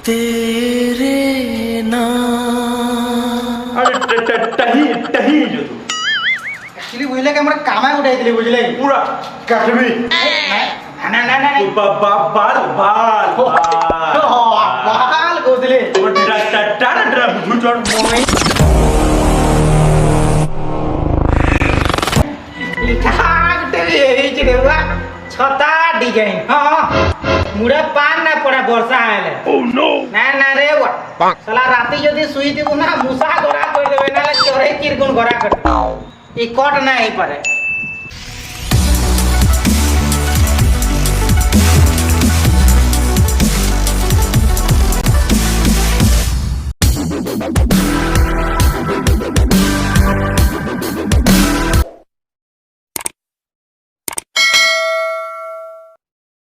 तेरे नाम अरे टही टही जो तू एक्चुअली बुझले कि हमरा कामा उठाई दिले बुझले पूरा कटवी ना ना ना बाल बाल बाल गोदले वो डरा भुजोड़ मोई छता डिजाइन हां मुड़ा पान ना पड़ा वर्षा आले ओह नो ना ना रे वा साला राती जदी सुई दिबो ना मुसा गोरा कर देबे ना चोरे किरगुन गोरा कर ई कट ना ही पड़े